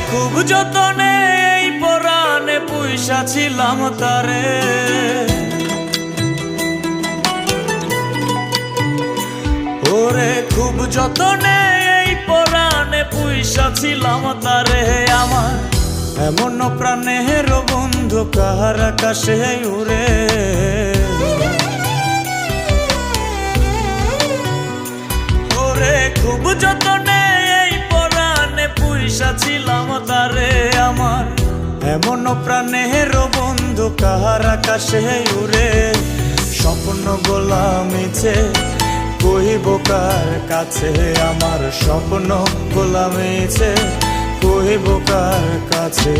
খুব যতনে এই পরাণে পুইসা ছিলাম তারে, ওরে খুব যতনে এই পরাণে পুইসা ছিলাম তারে। আমার এমন প্রাণের বন্ধু কাহার আকাশে উড়ে, ওরে খুব যতনে এই পরাণে পুইসা ছিলাম তারে। আমার এমন প্রাণের বন্ধু কাহার আকাশে উড়ে, স্বপ্ন গোলামিছে কহিব কার কাছে, আমার স্বপ্ন গোলামিছে কহিব কার কাছে।